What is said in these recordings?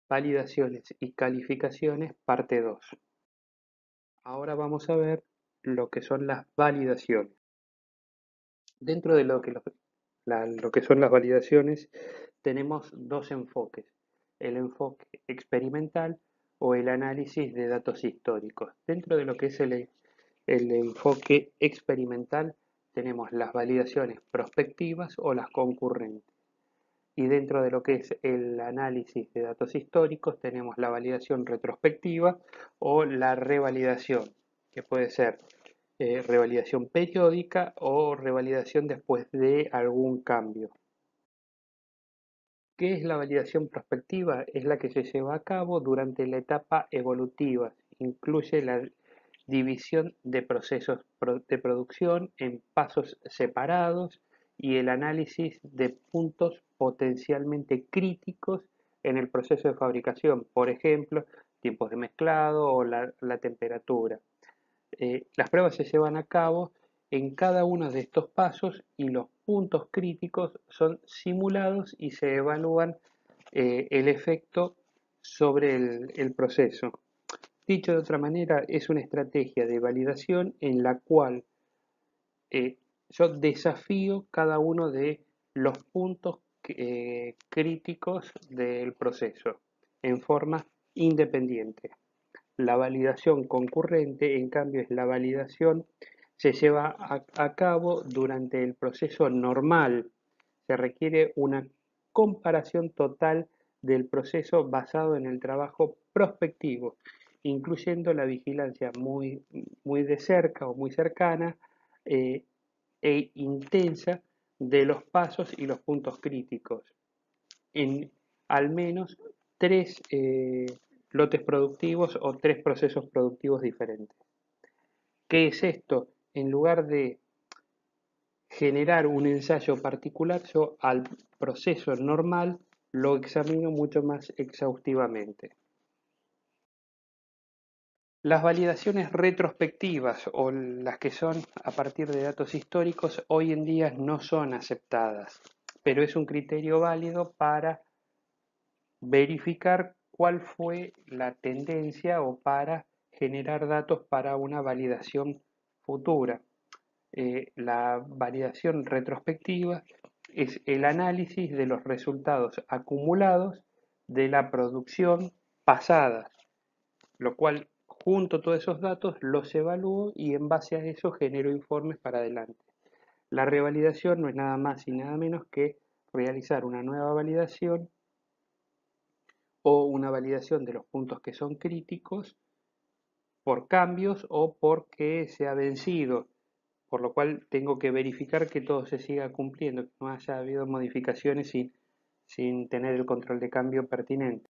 Validaciones y calificaciones, parte 2. Ahora vamos a ver lo que son las validaciones. Dentro de lo que son las validaciones, tenemos dos enfoques: el enfoque experimental o el análisis de datos históricos. Dentro de lo que es el enfoque experimental, tenemos las validaciones prospectivas o las concurrentes. Y dentro de lo que es el análisis de datos históricos, tenemos la validación retrospectiva o la revalidación, que puede ser revalidación periódica o revalidación después de algún cambio. ¿Qué es la validación prospectiva? Es la que se lleva a cabo durante la etapa evolutiva. Incluye la división de procesos de producción en pasos separados y el análisis de puntos potencialmente críticos en el proceso de fabricación, por ejemplo, tiempos de mezclado o la temperatura. Las pruebas se llevan a cabo en cada uno de estos pasos y los puntos críticos son simulados y se evalúan el efecto sobre el proceso. Dicho de otra manera, es una estrategia de validación en la cual yo desafío cada uno de los puntos críticos del proceso en forma independiente. La validación concurrente, en cambio, es la validación se lleva a cabo durante el proceso normal. Se requiere una comparación total del proceso basado en el trabajo prospectivo, incluyendo la vigilancia muy de cerca o muy cercana eh, e intensa de los pasos y los puntos críticos en al menos tres lotes productivos o tres procesos productivos diferentes. ¿Qué es esto? En lugar de generar un ensayo particular, yo al proceso normal lo examino mucho más exhaustivamente. Las validaciones retrospectivas o las que son a partir de datos históricos hoy en día no son aceptadas, pero es un criterio válido para verificar cuál fue la tendencia o para generar datos para una validación futura. La validación retrospectiva es el análisis de los resultados acumulados de la producción pasada, lo cual junto todos esos datos los evalúo y en base a eso genero informes para adelante. La revalidación no es nada más y nada menos que realizar una nueva validación o una validación de los puntos que son críticos por cambios o porque se ha vencido, por lo cual tengo que verificar que todo se siga cumpliendo, que no haya habido modificaciones sin tener el control de cambio pertinente.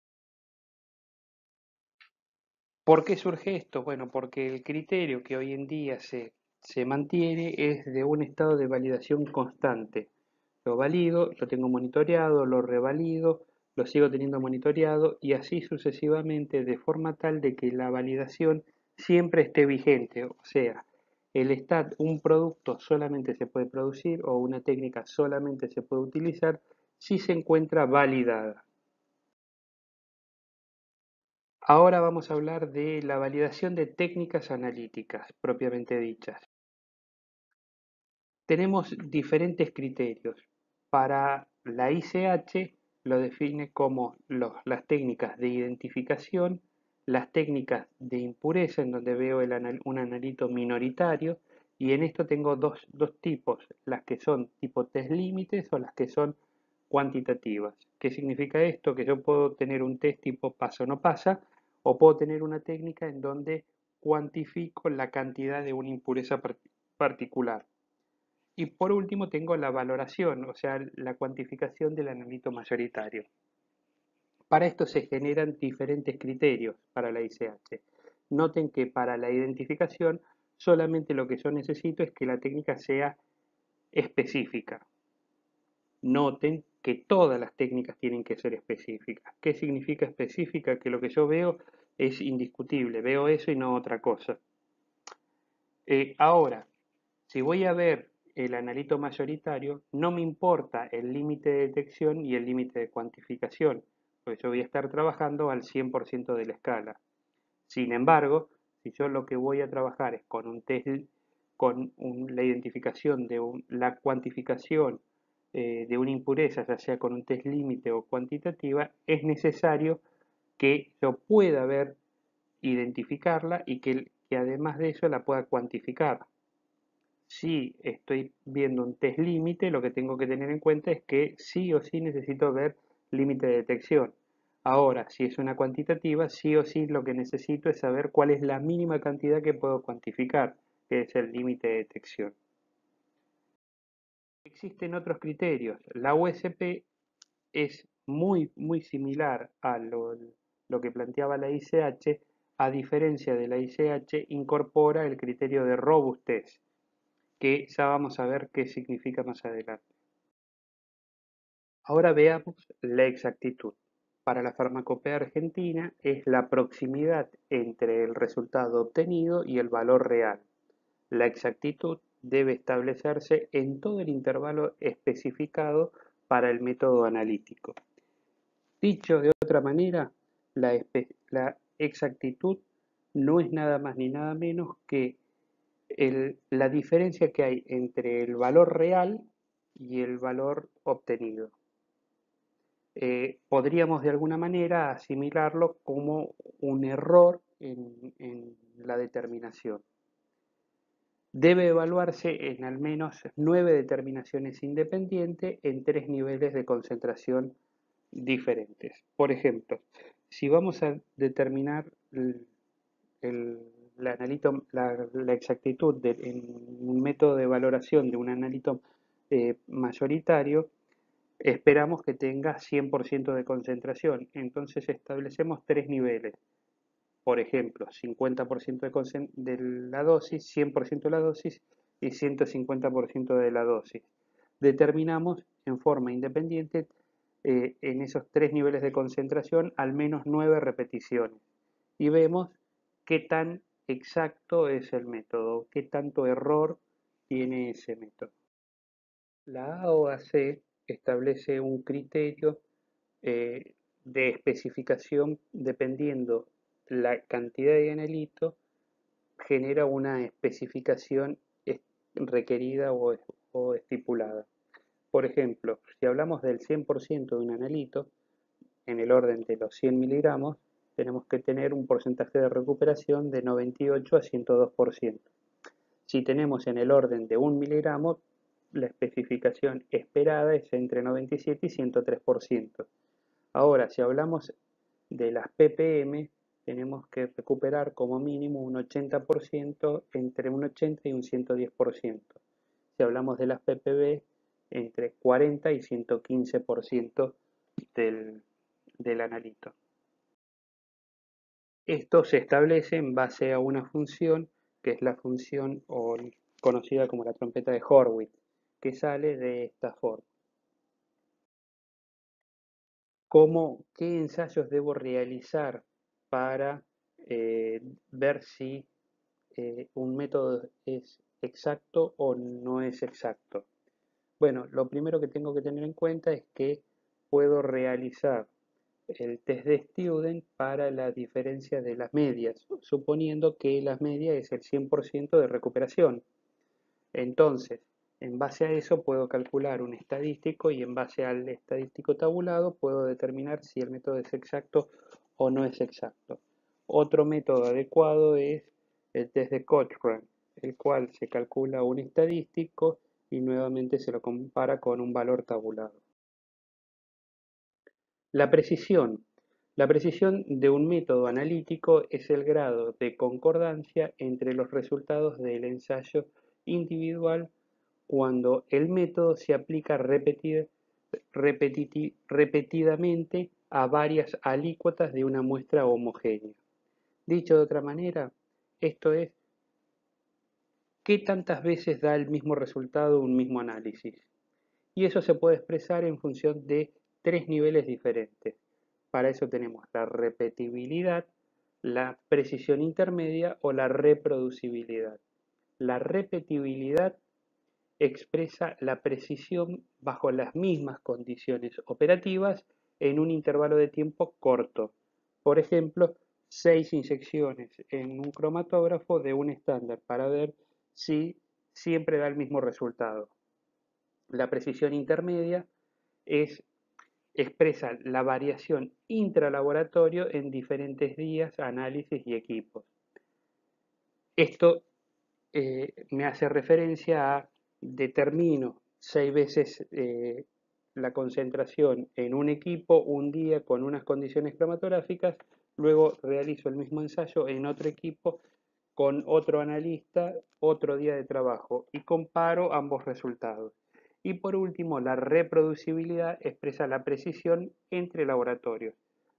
¿Por qué surge esto? Bueno, porque el criterio que hoy en día se mantiene es de un estado de validación constante. Lo valido, lo tengo monitoreado, lo revalido, lo sigo teniendo monitoreado y así sucesivamente de forma tal de que la validación siempre esté vigente. O sea, un producto solamente se puede producir o una técnica solamente se puede utilizar si se encuentra validada. Ahora vamos a hablar de la validación de técnicas analíticas propiamente dichas. Tenemos diferentes criterios. Para la ICH lo define como las técnicas de identificación, las técnicas de impureza, en donde veo un analito minoritario, y en esto tengo dos tipos, las que son tipo test límites o las que son cuantitativas. ¿Qué significa esto? Que yo puedo tener un test tipo pasa o no pasa, o puedo tener una técnica en donde cuantifico la cantidad de una impureza particular. Y por último tengo la valoración, o sea, la cuantificación del analito mayoritario. Para esto se generan diferentes criterios para la ICH. Noten que para la identificación solamente lo que yo necesito es que la técnica sea específica. Noten que todas las técnicas tienen que ser específicas. ¿Qué significa específica? Que lo que yo veo es indiscutible, veo eso y no otra cosa. Ahora, si voy a ver el analito mayoritario, no me importa el límite de detección y el límite de cuantificación, pues yo voy a estar trabajando al 100% de la escala. Sin embargo, si yo lo que voy a trabajar es con un test, la identificación de la cuantificación de una impureza, ya sea con un test límite o cuantitativa, es necesario que yo pueda ver, identificarla y que además de eso la pueda cuantificar. Si estoy viendo un test límite, lo que tengo que tener en cuenta es que sí o sí necesito ver límite de detección. Ahora, si es una cuantitativa, sí o sí lo que necesito es saber cuál es la mínima cantidad que puedo cuantificar, que es el límite de detección. Existen otros criterios. La USP es muy similar a lo que planteaba la ICH, a diferencia de la ICH, incorpora el criterio de robustez, que ya vamos a ver qué significa más adelante. Ahora veamos la exactitud. Para la farmacopea argentina es la proximidad entre el resultado obtenido y el valor real. La exactitud debe establecerse en todo el intervalo especificado para el método analítico. Dicho de otra manera, la exactitud no es nada más ni nada menos que la diferencia que hay entre el valor real y el valor obtenido. Podríamos de alguna manera asimilarlo como un error en la determinación. Debe evaluarse en al menos 9 determinaciones independientes en 3 niveles de concentración diferentes. Por ejemplo, si vamos a determinar la exactitud en un método de valoración de un analito mayoritario, esperamos que tenga 100% de concentración. Entonces establecemos 3 niveles. Por ejemplo, 50% de la dosis, 100% de la dosis y 150% de la dosis. Determinamos en forma independiente en esos 3 niveles de concentración al menos 9 repeticiones. Y vemos qué tan exacto es el método, qué tanto error tiene ese método. La AOAC establece un criterio de especificación dependiendo la cantidad de analito, genera una especificación requerida o estipulada. Por ejemplo, si hablamos del 100% de un analito, en el orden de los 100 miligramos, tenemos que tener un porcentaje de recuperación de 98 a 102%. Si tenemos en el orden de 1 miligramo, la especificación esperada es entre 97 y 103%. Ahora, si hablamos de las ppm, tenemos que recuperar como mínimo un 80%, entre un 80 y un 110%. Si hablamos de las ppb, entre 40 y 115% del analito. Esto se establece en base a una función que es la función conocida como la trompeta de Horwitz, que sale de esta forma. ¿Qué ensayos debo realizar para ver si un método es exacto o no es exacto? Bueno, lo primero que tengo que tener en cuenta es que puedo realizar el test de Student para la diferencia de las medias, suponiendo que las medias es el 100% de recuperación. Entonces, en base a eso puedo calcular un estadístico y en base al estadístico tabulado puedo determinar si el método es exacto o no es exacto. Otro método adecuado es el test de Cochrane, el cual se calcula un estadístico y nuevamente se lo compara con un valor tabulado. La precisión. La precisión de un método analítico es el grado de concordancia entre los resultados del ensayo individual cuando el método se aplica repetidamente a varias alícuotas de una muestra homogénea. Dicho de otra manera, esto es, ¿qué tantas veces da el mismo resultado un mismo análisis? Y eso se puede expresar en función de 3 niveles diferentes. Para eso tenemos la repetibilidad, la precisión intermedia o la reproducibilidad. La repetibilidad expresa la precisión bajo las mismas condiciones operativas en un intervalo de tiempo corto. Por ejemplo, 6 inyecciones en un cromatógrafo de un estándar para ver si siempre da el mismo resultado. La precisión intermedia expresa la variación intralaboratorio en diferentes días, análisis y equipos. Esto me hace referencia a determino 6 veces la concentración en un equipo un día con unas condiciones cromatográficas, luego realizo el mismo ensayo en otro equipo con otro analista, otro día de trabajo y comparo ambos resultados. Y por último, la reproducibilidad expresa la precisión entre laboratorios.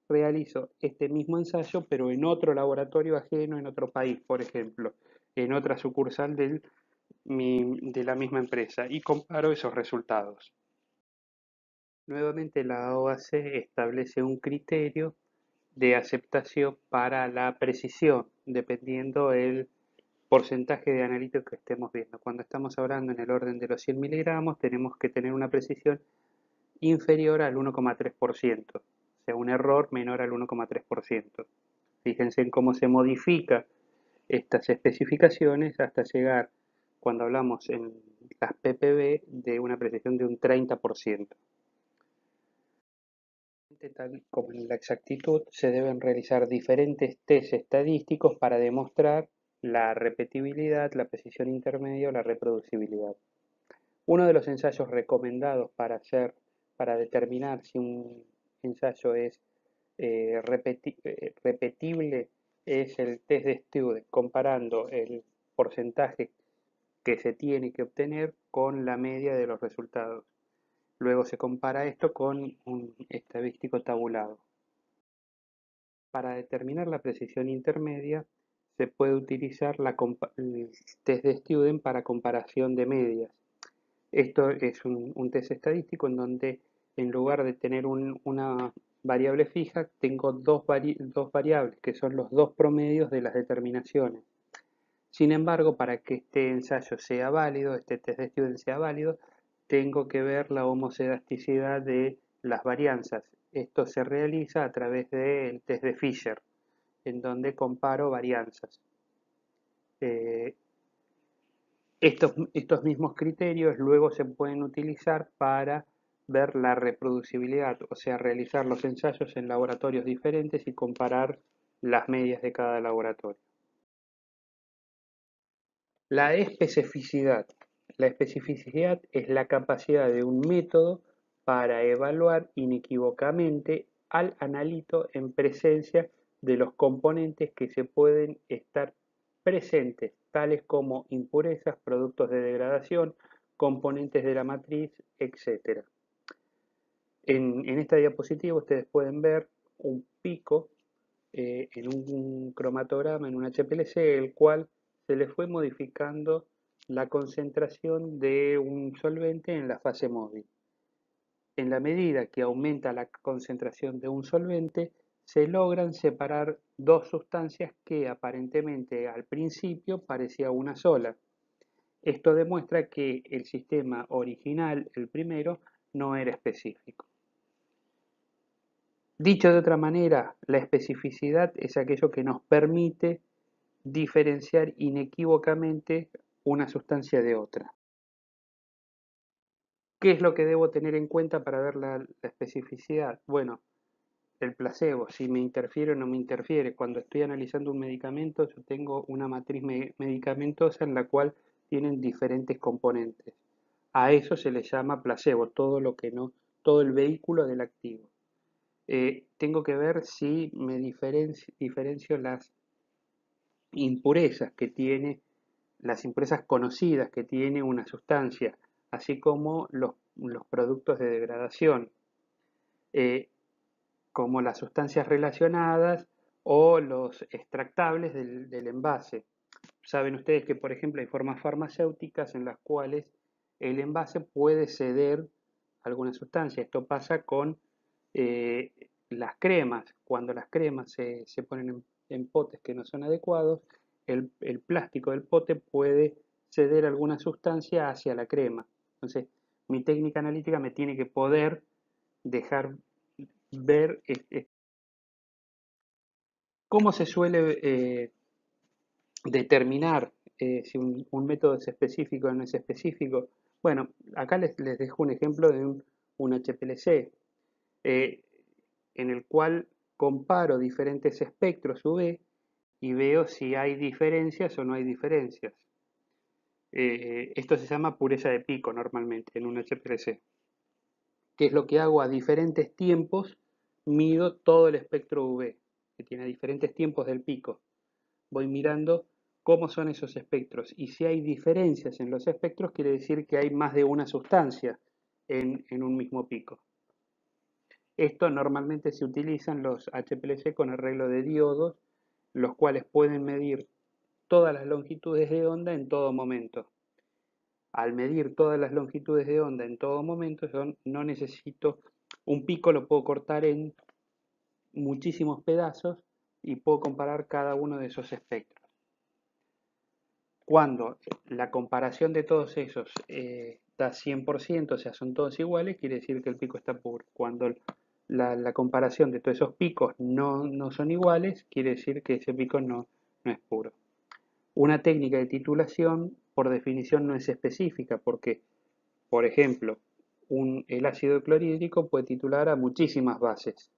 Realizo este mismo ensayo, pero en otro laboratorio ajeno, en otro país, por ejemplo, en otra sucursal de la misma empresa, y comparo esos resultados. Nuevamente, la OAC establece un criterio de aceptación para la precisión, dependiendo el porcentaje de analítico que estemos viendo. Cuando estamos hablando en el orden de los 100 miligramos, tenemos que tener una precisión inferior al 1,3%, o sea, un error menor al 1,3%. Fíjense en cómo se modifica estas especificaciones hasta llegar, cuando hablamos en las ppb, de una precisión de un 30%. Tal como en la exactitud, se deben realizar diferentes test estadísticos para demostrar la repetibilidad, la precisión intermedia o la reproducibilidad. Uno de los ensayos recomendados para determinar si un ensayo es repetible es el test de Student, comparando el porcentaje que se tiene que obtener con la media de los resultados. Luego se compara esto con un estadístico tabulado. Para determinar la precisión intermedia, se puede utilizar el test de Student para comparación de medias. Esto es un test estadístico en donde en lugar de tener una variable fija, tengo dos variables, que son los dos promedios de las determinaciones. Sin embargo, para que este ensayo sea válido, este test de Student sea válido, tengo que ver la homoscedasticidad de las varianzas. Esto se realiza a través del test de Fisher, en donde comparo varianzas. Estos mismos criterios luego se pueden utilizar para ver la reproducibilidad, o sea, realizar los ensayos en laboratorios diferentes y comparar las medias de cada laboratorio. La especificidad. La especificidad es la capacidad de un método para evaluar inequívocamente al analito en presencia de los componentes que se pueden estar presentes, tales como impurezas, productos de degradación, componentes de la matriz, etc. En esta diapositiva ustedes pueden ver un pico en un cromatograma, en un HPLC, el cual se le fue modificando la concentración de un solvente en la fase móvil. En la medida que aumenta la concentración de un solvente, se logran separar dos sustancias que aparentemente al principio parecía una sola. Esto demuestra que el sistema original, el primero, no era específico. Dicho de otra manera, la especificidad es aquello que nos permite diferenciar inequívocamente una sustancia de otra. ¿Qué es lo que debo tener en cuenta para ver la especificidad? Bueno, el placebo, si me interfiere o no me interfiere. Cuando estoy analizando un medicamento, yo tengo una matriz medicamentosa en la cual tienen diferentes componentes. A eso se le llama placebo, todo el vehículo del activo. Tengo que ver si me diferencio las impurezas que tiene, las impurezas conocidas que tiene una sustancia, así como los productos de degradación, eh, como las sustancias relacionadas o los extractables del envase. Saben ustedes que, por ejemplo, hay formas farmacéuticas en las cuales el envase puede ceder alguna sustancia. Esto pasa con eh, las cremas. Cuando las cremas se ponen en potes que no son adecuados, el plástico del pote puede ceder alguna sustancia hacia la crema. Entonces, mi técnica analítica me tiene que poder dejar ver cómo se suele determinar si un método es específico o no es específico. Bueno, acá les dejo un ejemplo de un HPLC, eh, en el cual comparo diferentes espectros UV y veo si hay diferencias o no hay diferencias. Esto se llama pureza de pico normalmente en un HPLC. ¿Qué es lo que hago? A diferentes tiempos mido todo el espectro UV, que tiene diferentes tiempos del pico. Voy mirando cómo son esos espectros. Y si hay diferencias en los espectros, quiere decir que hay más de una sustancia en un mismo pico. Esto normalmente se utilizan los HPLC con arreglo de diodos, los cuales pueden medir todas las longitudes de onda en todo momento. Al medir todas las longitudes de onda en todo momento, yo no necesito un pico, lo puedo cortar en muchísimos pedazos y puedo comparar cada uno de esos espectros. Cuando la comparación de todos esos da 100%, o sea, son todos iguales, quiere decir que el pico está puro. Cuando la comparación de todos esos picos no son iguales, quiere decir que ese pico no es puro. Una técnica de titulación, por definición, no es específica, porque, por ejemplo, el ácido clorhídrico puede titular a muchísimas bases,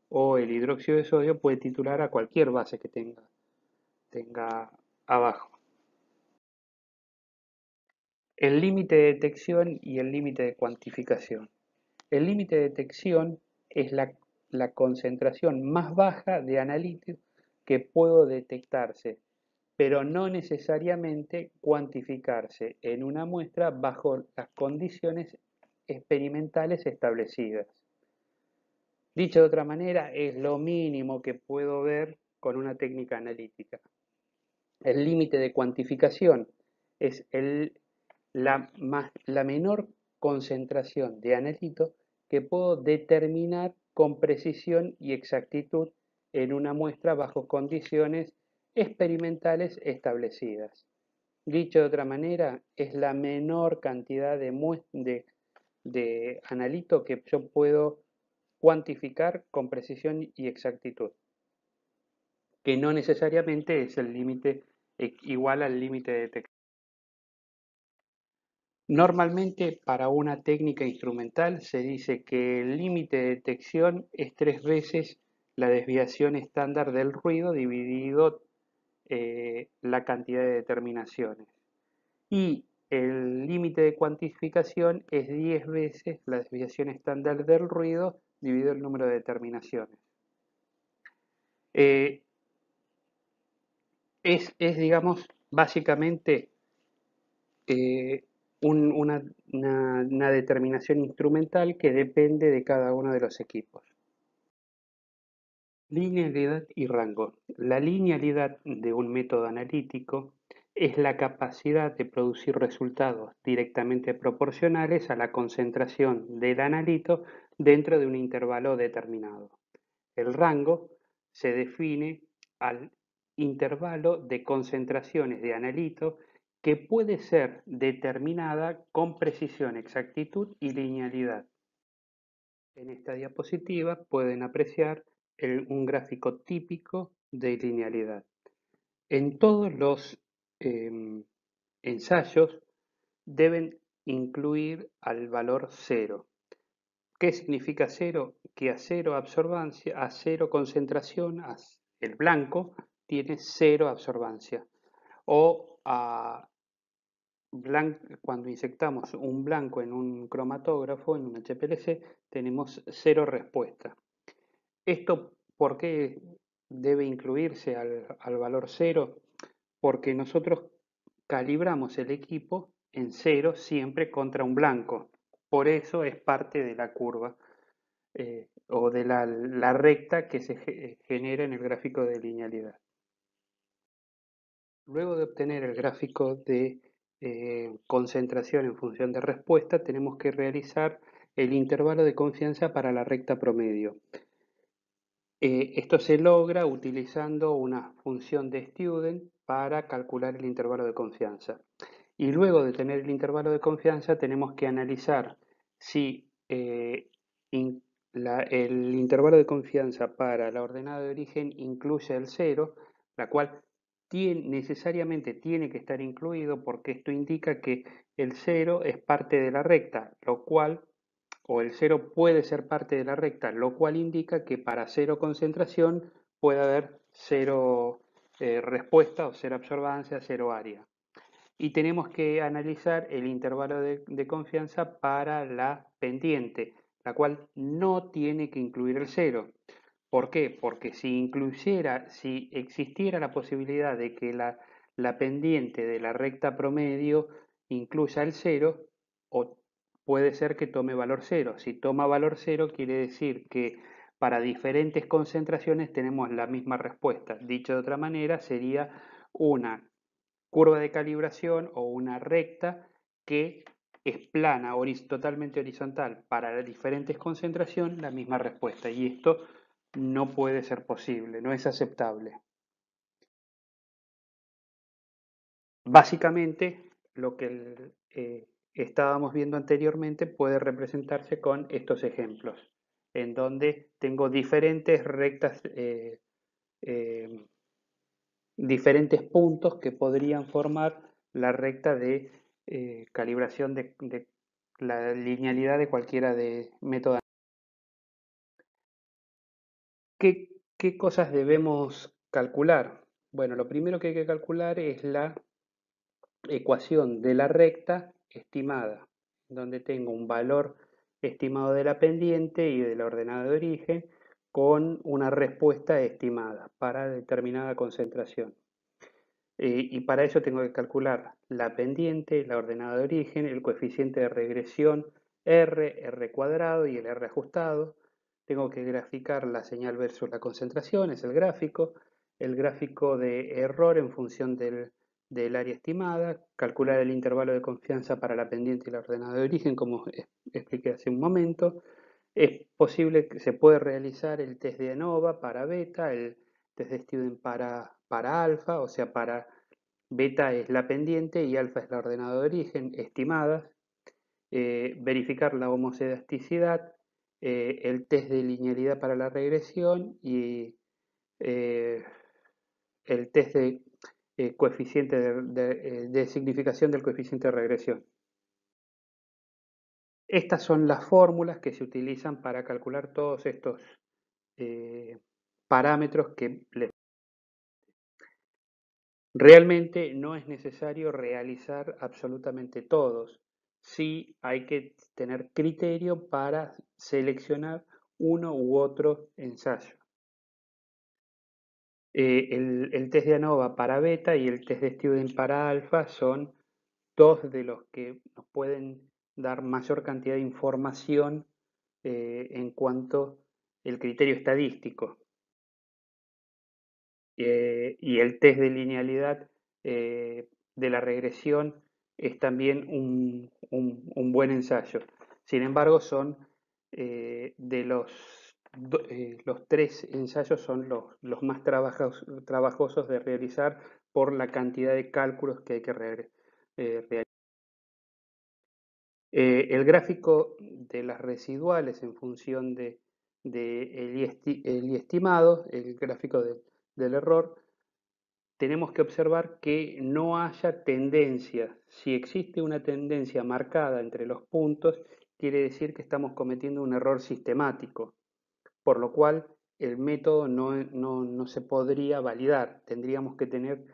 o el hidróxido de sodio puede titular a cualquier base que tenga abajo. El límite de detección y el límite de cuantificación. El límite de detección es la concentración más baja de analítico que puedo detectarse, pero no necesariamente cuantificarse en una muestra bajo las condiciones experimentales establecidas. Dicho de otra manera, es lo mínimo que puedo ver con una técnica analítica. El límite de cuantificación es la menor concentración de analito que puedo determinar con precisión y exactitud en una muestra bajo condiciones experimentales establecidas. Dicho de otra manera, es la menor cantidad de analito que yo puedo cuantificar con precisión y exactitud, que no necesariamente es el límite igual al límite de detección. Normalmente para una técnica instrumental se dice que el límite de detección es 3 veces la desviación estándar del ruido dividido la cantidad de determinaciones. Y el límite de cuantificación es 10 veces la desviación estándar del ruido dividido el número de determinaciones. Eh, digamos, básicamente eh, una determinación instrumental que depende de cada uno de los equipos. Linealidad y rango. La linealidad de un método analítico es la capacidad de producir resultados directamente proporcionales a la concentración del analito dentro de un intervalo determinado. El rango se define al intervalo de concentraciones de analito que puede ser determinada con precisión, exactitud y linealidad. En esta diapositiva pueden apreciar un gráfico típico de linealidad. En todos los ensayos deben incluir al valor 0. ¿Qué significa 0? Que a 0 absorbancia, a 0 concentración, el blanco tiene 0 absorbancia. O cuando inyectamos un blanco en un cromatógrafo, en un HPLC, tenemos 0 respuesta. ¿Esto por qué debe incluirse al valor 0? Porque nosotros calibramos el equipo en 0 siempre contra un blanco. Por eso es parte de la curva o de la recta que se genera en el gráfico de linealidad. Luego de obtener el gráfico de concentración en función de respuesta, tenemos que realizar el intervalo de confianza para la recta promedio. Esto se logra utilizando una función de student para calcular el intervalo de confianza. Y luego de tener el intervalo de confianza tenemos que analizar si el intervalo de confianza para la ordenada de origen incluye el cero, la cual necesariamente tiene que estar incluido porque esto indica que el cero es parte de la recta, lo cual, o el cero puede ser parte de la recta, lo cual indica que para cero concentración puede haber cero respuesta o cero absorbancia, cero área. Y tenemos que analizar el intervalo de confianza para la pendiente, la cual no tiene que incluir el cero. ¿Por qué? Porque si existiera la posibilidad de que la pendiente de la recta promedio incluya el cero, o puede ser que tome valor cero. Si toma valor cero, quiere decir que para diferentes concentraciones tenemos la misma respuesta. Dicho de otra manera, sería una curva de calibración o una recta que es plana, totalmente horizontal para las diferentes concentraciones, la misma respuesta. Y esto no puede ser posible, no es aceptable. Básicamente, lo que estábamos viendo anteriormente puede representarse con estos ejemplos, en donde tengo diferentes rectas, diferentes puntos que podrían formar la recta de calibración de la linealidad de cualquiera de métodos. ¿Qué cosas debemos calcular? Bueno, lo primero que hay que calcular es la ecuación de la recta estimada, donde tengo un valor estimado de la pendiente y de la ordenada de origen con una respuesta estimada para determinada concentración. Y para eso tengo que calcular la pendiente, la ordenada de origen, el coeficiente de regresión R cuadrado y el R ajustado. Tengo que graficar la señal versus la concentración, es el gráfico de error en función del área estimada, calcular el intervalo de confianza para la pendiente y la ordenada de origen, como expliqué hace un momento. Es posible que se puede realizar el test de ANOVA para beta, el test de Student para alfa, o sea, para beta es la pendiente y alfa es la ordenada de origen, estimadas. Verificar la homocedasticidad, el test de linealidad para la regresión y eh, el test de coeficiente de significación del coeficiente de regresión. Estas son las fórmulas que se utilizan para calcular todos estos parámetros que realmente no es necesario realizar absolutamente todos. Sí hay que tener criterio para seleccionar uno u otro ensayo. El test de ANOVA para beta y el test de Student para alfa son dos de los que nos pueden dar mayor cantidad de información en cuanto al criterio estadístico. Y el test de linealidad de la regresión es también un buen ensayo. Sin embargo, son de los tres ensayos son los más trabajosos de realizar por la cantidad de cálculos que hay que realizar. El gráfico de las residuales en función de el estimado, el gráfico del error, tenemos que observar que no haya tendencia. Si existe una tendencia marcada entre los puntos, quiere decir que estamos cometiendo un error sistemático, por lo cual el método no se podría validar. Tendríamos que tener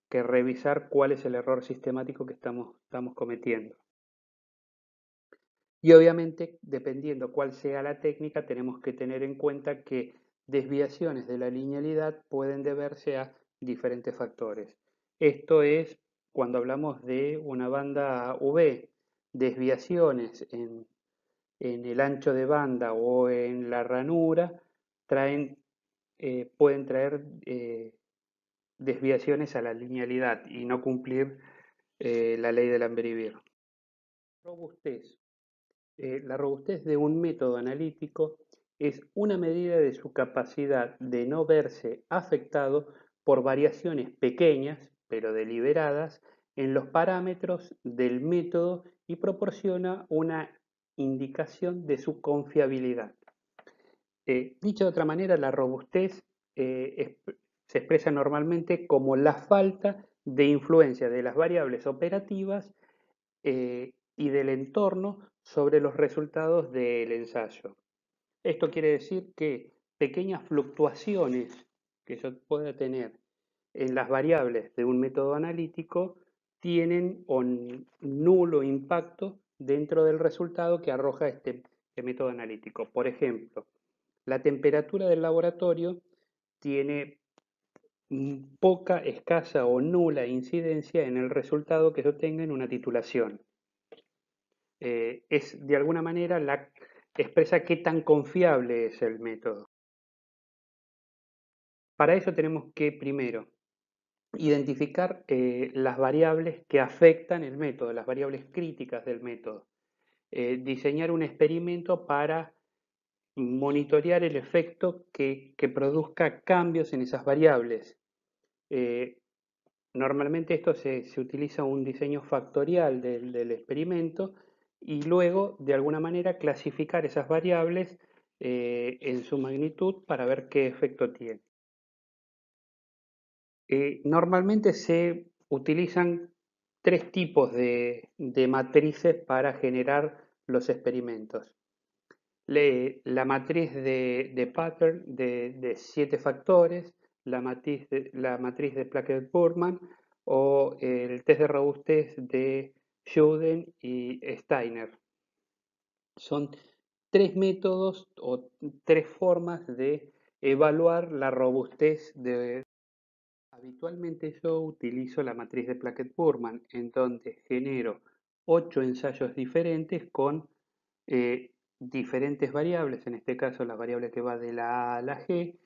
que revisar cuál es el error sistemático que estamos cometiendo. Y obviamente, dependiendo cuál sea la técnica, tenemos que tener en cuenta que desviaciones de la linealidad pueden deberse a diferentes factores. Esto es cuando hablamos de una banda V, desviaciones en el ancho de banda o en la ranura pueden traer desviaciones a la linealidad y no cumplir la ley de Lambert-Eavier. Robustez. La robustez de un método analítico es una medida de su capacidad de no verse afectado por variaciones pequeñas, pero deliberadas, en los parámetros del método y proporciona una indicación de su confiabilidad. Dicho de otra manera, la robustez se expresa normalmente como la falta de influencia de las variables operativas y del entorno sobre los resultados del ensayo. Esto quiere decir que pequeñas fluctuaciones que yo pueda tener en las variables de un método analítico tienen un nulo impacto dentro del resultado que arroja este método analítico. Por ejemplo, la temperatura del laboratorio tiene poca, escasa o nula incidencia en el resultado que yo tenga en una titulación. Es de alguna manera expresa qué tan confiable es el método. Para eso tenemos que primero identificar las variables que afectan el método, las variables críticas del método. Diseñar un experimento para monitorear el efecto que produzca cambios en esas variables. Eh, Normalmente esto se utiliza un diseño factorial del experimento y luego de alguna manera clasificar esas variables en su magnitud para ver qué efecto tiene. Normalmente se utilizan tres tipos de matrices para generar los experimentos. La matriz de pattern de 7 factores, la matriz de Plackett-Burman o el test de robustez de Schouten y Steiner. Son tres métodos o tres formas de evaluar la robustez de. Habitualmente yo utilizo la matriz de Plackett-Burman, en donde genero 8 ensayos diferentes con diferentes variables, en este caso la variable que va de la A a la G,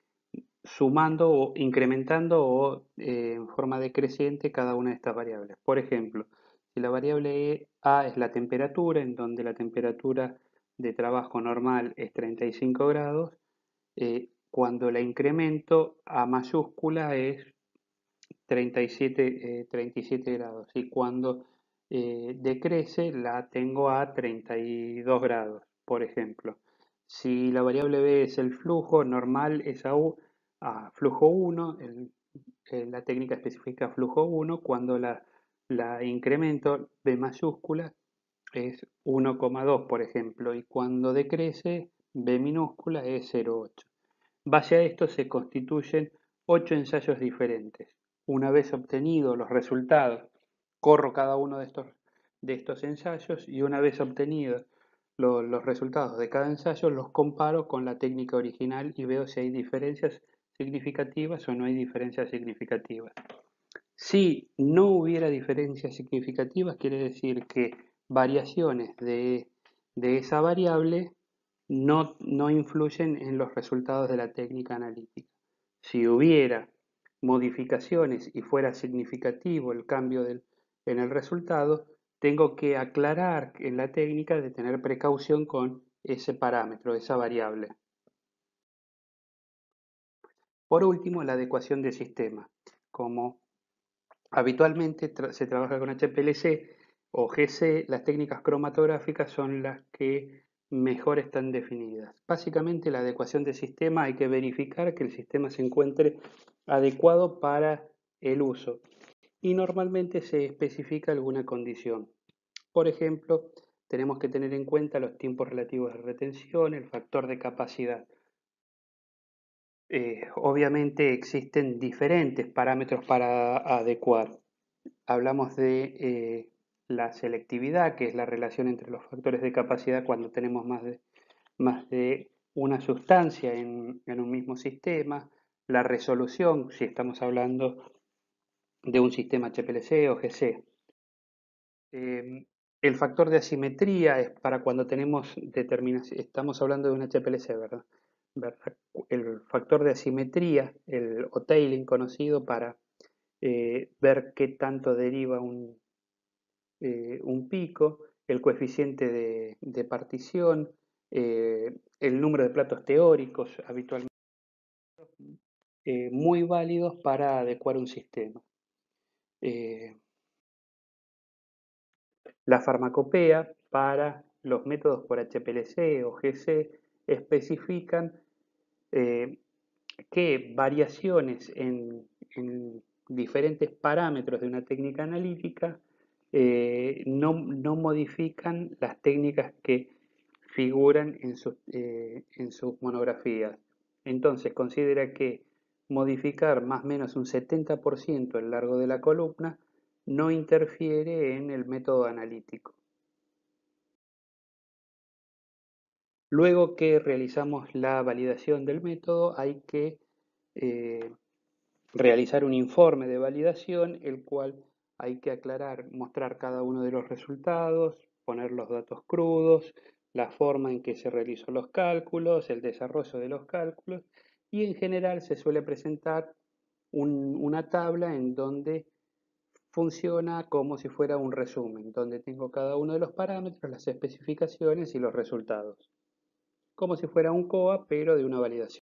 sumando o incrementando o en forma decreciente cada una de estas variables. Por ejemplo, si la variable A es la temperatura, en donde la temperatura de trabajo normal es 35 grados, cuando la incremento a mayúscula es 37 grados y cuando decrece la tengo a 32 grados, por ejemplo. Si la variable B es el flujo, normal es a flujo 1, la técnica especifica flujo 1, cuando la incremento B mayúscula es 1,2, por ejemplo, y cuando decrece B minúscula es 0,8. Base a esto se constituyen 8 ensayos diferentes. Una vez obtenidos los resultados, corro cada uno de estos ensayos y una vez obtenidos los resultados de cada ensayo, los comparo con la técnica original y veo si hay diferencias significativas o no hay diferencias significativas. Si no hubiera diferencias significativas, quiere decir que variaciones de esa variable no influyen en los resultados de la técnica analítica. Si hubiera modificaciones y fuera significativo el cambio en el resultado, tengo que aclarar en la técnica de tener precaución con ese parámetro, esa variable. Por último, la adecuación de sistema. Como habitualmente se trabaja con HPLC o GC, las técnicas cromatográficas son las que mejor están definidas. Básicamente, la adecuación de sistema hay que verificar que el sistema se encuentre adecuado para el uso y normalmente se especifica alguna condición. Por ejemplo, tenemos que tener en cuenta los tiempos relativos de retención, el factor de capacidad. Obviamente existen diferentes parámetros para adecuar. Hablamos de la selectividad, que es la relación entre los factores de capacidad cuando tenemos más de una sustancia en un mismo sistema, la resolución, si estamos hablando de un sistema HPLC o GC. El factor de asimetría es para cuando tenemos determinación, estamos hablando de un HPLC, ¿verdad? El factor de asimetría, o tailing conocido para ver qué tanto deriva un pico, el coeficiente de partición, el número de platos teóricos, habitualmente muy válidos para adecuar un sistema. La farmacopea para los métodos por HPLC o GC especifican eh, que variaciones en diferentes parámetros de una técnica analítica no modifican las técnicas que figuran en sus monografías. Entonces considera que modificar más o menos un 70% el largo de la columna no interfiere en el método analítico. Luego que realizamos la validación del método, hay que eh, realizar un informe de validación, el cual hay que aclarar, mostrar cada uno de los resultados, poner los datos crudos, la forma en que se realizó los cálculos, el desarrollo de los cálculos, y en general se suele presentar una tabla en donde funciona como si fuera un resumen, donde tengo cada uno de los parámetros, las especificaciones y los resultados, como si fuera un COA, pero de una validación.